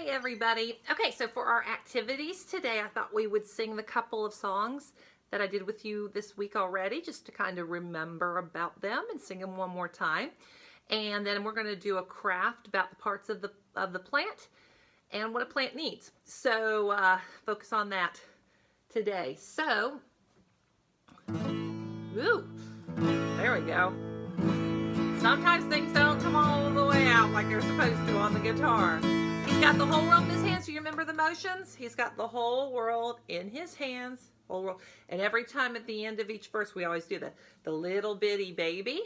everybody. Okay, so for our activities today, I thought we would sing the couple of songs that I did with you this week already, just to kind of remember about them and sing them one more time. And then we're going to do a craft about the parts of the plant and what a plant needs. So focus on that today. So, ooh, there we go. Sometimes things don't come all the way out like they're supposed to on the guitar. He's got the whole world in his hands. So you remember the motions? He's got the whole world in his hands. Whole world. And every time at the end of each verse, we always do that. The little bitty baby,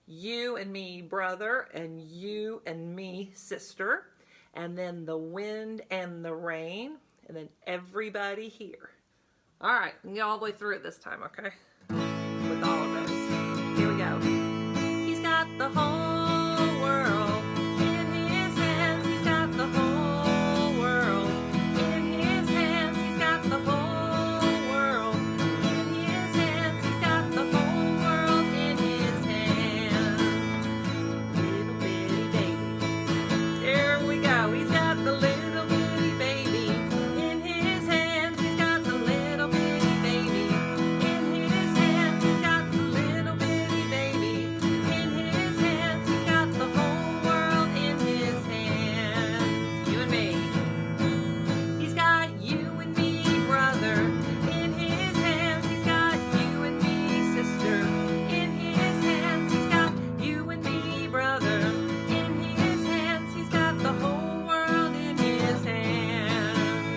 you and me brother, and you and me sister, and then the wind and the rain, and then everybody here. All right, we can get all the way through it this time, okay? With all of those. Here we go. He's got the whole world in his hands. He's got the whole world in his hands. He's got the whole world in his hands. He's got the whole world in his hands. Little bitty baby. There we go. He's got the little bitty baby in his hands. He's got the little bitty baby in his hands. He's got the little bitty baby in his hands. He's got the whole world in his hands. You and me. He's got you and me, brother, in his hands. He's got you and me, sister, in his hands. He's got you and me, brother, in his hands. He's got the whole world in his hands.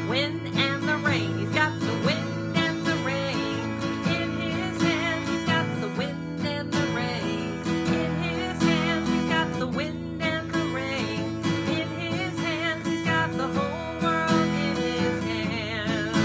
Wind and the rain. He's got the wind and the rain in his hands. He's got the wind and the rain in his hands. He's got the wind and the rain in his hands. He's got the whole world in his hands.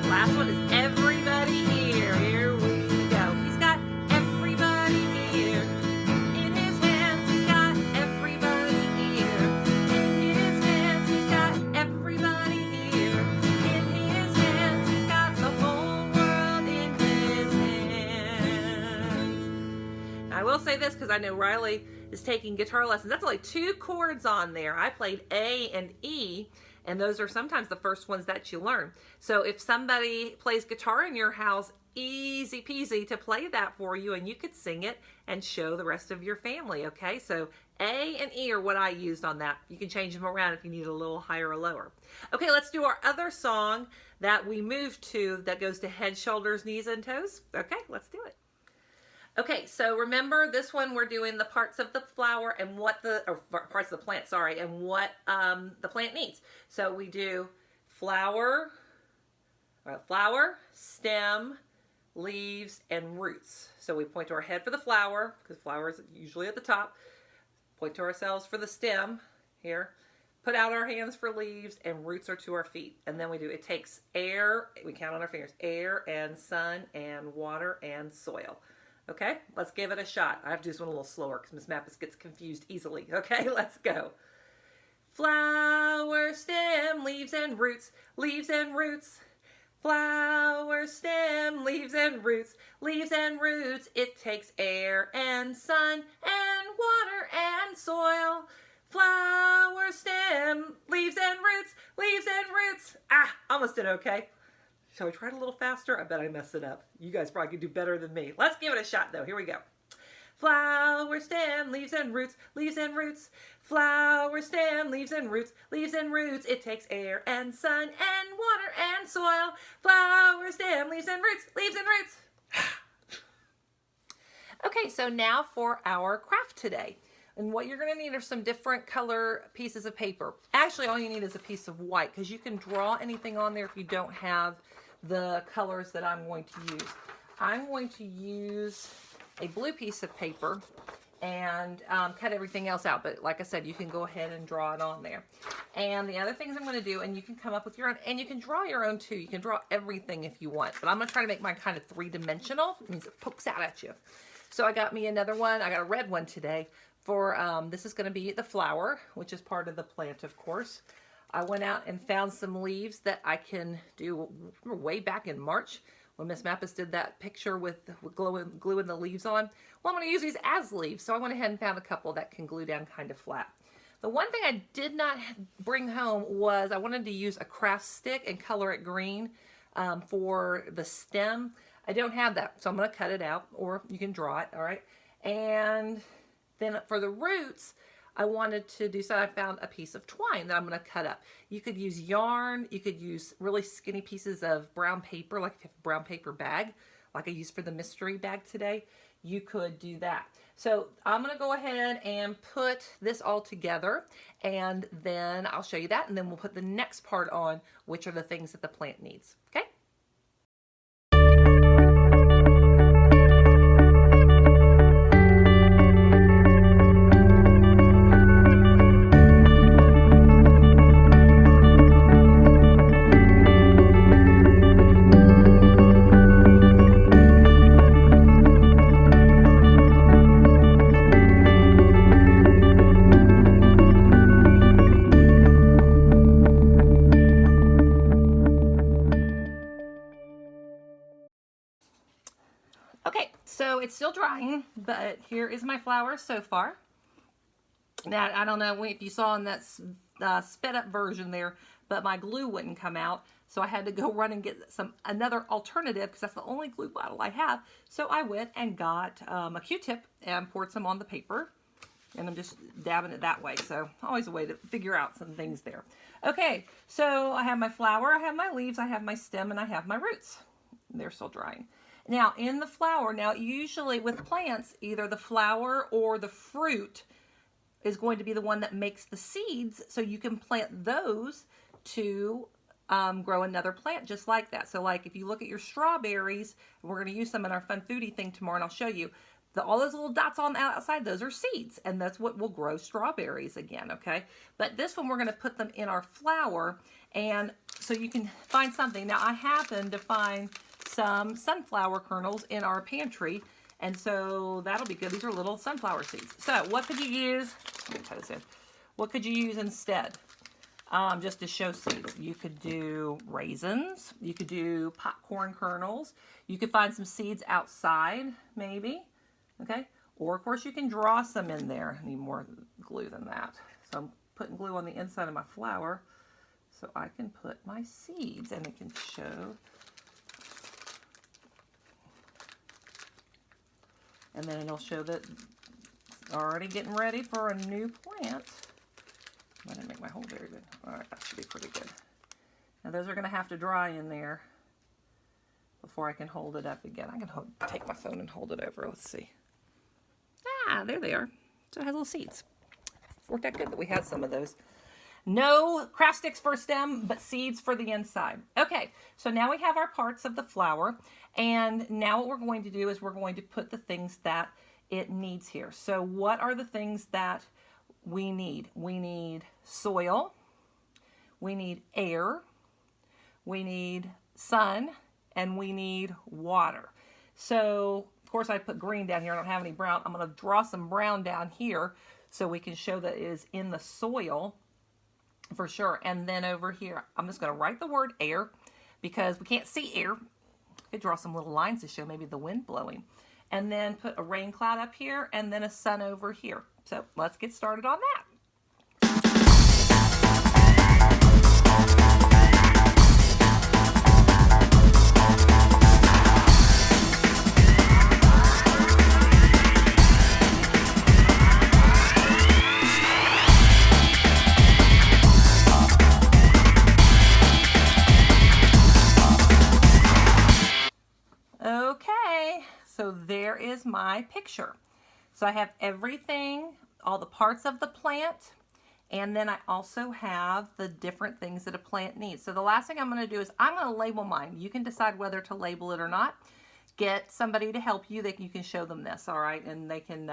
Last one is everybody here. Here we go. He's got everybody here in his hands. He's got everybody here in his hands. He's got everybody here in his hands. He's got the whole world in his hands. I will say this because I know Riley is taking guitar lessons. That's only 2 chords on there. I played A and E, and those are sometimes the first ones that you learn. So if somebody plays guitar in your house, easy peasy to play that for you, and you could sing it and show the rest of your family, okay? So A and E are what I used on that. You can change them around if you need a little higher or lower. Okay, let's do our other song that we moved to that goes to head, shoulders, knees, and toes. Okay, let's do it. Okay, so remember this one we're doing the parts of the flower and what the, or parts of the plant, sorry, and what the plant needs. So we do flower, stem, leaves, and roots. So we point to our head for the flower, because flower is usually at the top. Point to ourselves for the stem, here. Put out our hands for leaves, and roots are to our feet. And then we do, it takes air, we count on our fingers, air and sun and water and soil. Okay, let's give it a shot. I have to do this one a little slower because Miss Mappus gets confused easily. Okay, let's go. Flower, stem, leaves and roots, leaves and roots. Flower, stem, leaves and roots, leaves and roots. It takes air and sun and water and soil. Flower, stem, leaves and roots, leaves and roots. Ah, almost did okay. Shall we try it a little faster? I bet I messed it up. You guys probably could do better than me. Let's give it a shot though. Here we go. Flower, stem, leaves and roots, leaves and roots. Flower, stem, leaves and roots, leaves and roots. It takes air and sun and water and soil. Flower, stem, leaves and roots, leaves and roots. Okay, so now for our craft today. And what you're going to need are some different color pieces of paper. Actually, all you need is a piece of white because you can draw anything on there if you don't have the colors that I'm going to use. I'm going to use a blue piece of paper and cut everything else out. But like I said, you can go ahead and draw it on there. And the other things I'm going to do, and you can come up with your own, and you can draw your own too. You can draw everything if you want. But I'm going to try to make mine kind of 3-dimensional. It means it pokes out at you. So I got me another one. I got a red one today. For this is going to be the flower, which is part of the plant, of course. I went out and found some leaves that I can do way back in March when Miss Mappus did that picture with gluing the leaves on. Well, I'm going to use these as leaves, so I went ahead and found a couple that can glue down kind of flat. The one thing I did not bring home was I wanted to use a craft stick and color it green for the stem. I don't have that, so I'm going to cut it out, or you can draw it, all right? And then for the roots, I wanted to do so. I found a piece of twine that I'm going to cut up. You could use yarn. You could use really skinny pieces of brown paper, like if you have a brown paper bag, like I used for the mystery bag today. You could do that. So I'm going to go ahead and put this all together, and then I'll show you that, and then we'll put the next part on, which are the things that the plant needs. Okay? Okay, so it's still drying, but here is my flower so far. Now, I don't know if you saw in that sped up version there, but my glue wouldn't come out. So I had to go run and get another alternative because that's the only glue bottle I have. So I went and got a Q-tip and poured some on the paper. And I'm just dabbing it that way. So always a way to figure out some things there. Okay, so I have my flower, I have my leaves, I have my stem, and I have my roots. They're still drying. Now, in the flower, usually with plants, either the flower or the fruit is going to be the one that makes the seeds, so you can plant those to grow another plant just like that. So like if you look at your strawberries, we're going to use some in our fun foodie thing tomorrow, and I'll show you. All those little dots on the outside, those are seeds, and that's what will grow strawberries again, okay? But this one, we're going to put them in our flower, and so you can find something. Now, I happen to find some sunflower kernels in our pantry, and so that'll be good. These are little sunflower seeds. So what could you use? Let me cut this in. What could you use instead? Just to show seeds. You could do raisins. You could do popcorn kernels. You could find some seeds outside, maybe. Okay? Or, of course, you can draw some in there. I need more glue than that. So I'm putting glue on the inside of my flower so I can put my seeds, and it can show. And then it'll show that it's already getting ready for a new plant. I didn't make my hole very good. All right, that should be pretty good. Now those are going to have to dry in there before I can hold it up again. I can take my phone and hold it over. Let's see. Ah, there they are. So it has little seeds. Worked out good that we had some of those. No craft sticks for a stem, but seeds for the inside. Okay, so now we have our parts of the flower, and now what we're going to do is we're going to put the things that it needs here. So what are the things that we need? We need soil, we need air, we need sun, and we need water. So, of course, I put green down here. I don't have any brown. I'm going to draw some brown down here so we can show that it is in the soil for sure. And then over here, I'm just going to write the word air because we can't see air. I could draw some little lines to show maybe the wind blowing. And then put a rain cloud up here and then a sun over here. So let's get started on that. Okay, so there is my picture. So I have everything, all the parts of the plant, and then I also have the different things that a plant needs. So the last thing I'm going to do is I'm going to label mine. You can decide whether to label it or not. Get somebody to help you. You can show them this, all right, and they can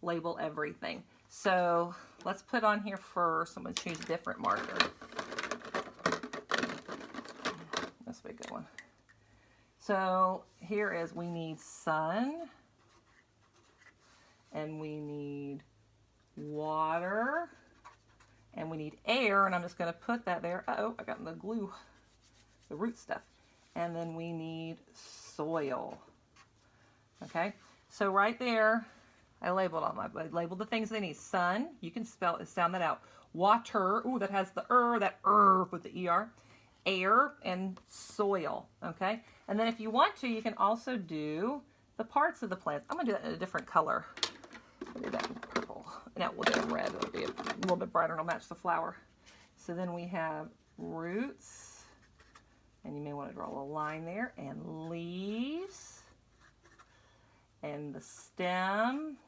label everything. So let's put on here first. I'm going to choose a different marker. This would be a good one. So here is, we need sun, and we need water, and we need air, and I'm just going to put that there. Uh-oh, I got the glue, the root stuff. And then we need soil. Okay, so right there, I labeled I labeled the things they need. Sun, you can sound that out. Water, ooh, that has the with the ER. Air and soil, okay? And then if you want to, you can also do the parts of the plants. I'm gonna do that in a different color. I'll do that in purple. Now we'll do it in red. It'll be a little bit brighter and it'll match the flower. So then we have roots, and you may want to draw a line there, and leaves, and the stem,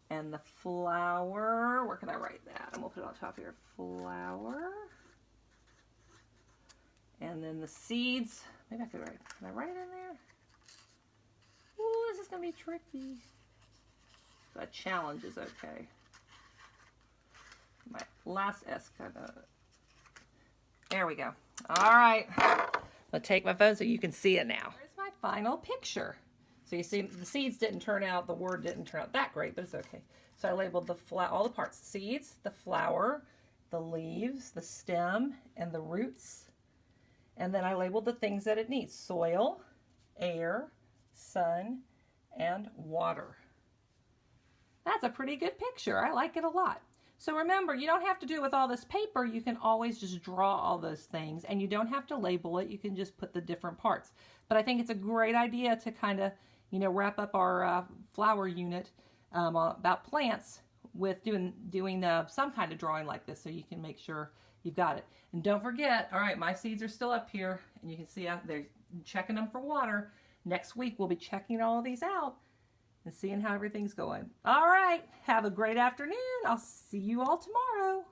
and the flower. Where can I write that? I'm gonna put it on top here. Flower. And then the seeds. Maybe I could write. Can I write it in there? Ooh, this is gonna be tricky. A challenge is okay. My last S kind of. There we go. All right. I'll take my phone so you can see it now. Here's my final picture. So you see, the seeds didn't turn out, the word didn't turn out that great, but it's okay. So I labeled all the parts: seeds, the flower, the leaves, the stem, and the roots. And then I labeled the things that it needs: soil, air, sun, and water. That's a pretty good picture. I like it a lot. So remember, you don't have to do it with all this paper. You can always just draw all those things, and you don't have to label it. You can just put the different parts. But I think it's a great idea to kind of, wrap up our flower unit about plants with doing some kind of drawing like this, so you can make sure you've got it. And don't forget, all right, my seeds are still up here, and you can see they're checking them for water. Next week, we'll be checking all of these out and seeing how everything's going. All right, have a great afternoon. I'll see you all tomorrow.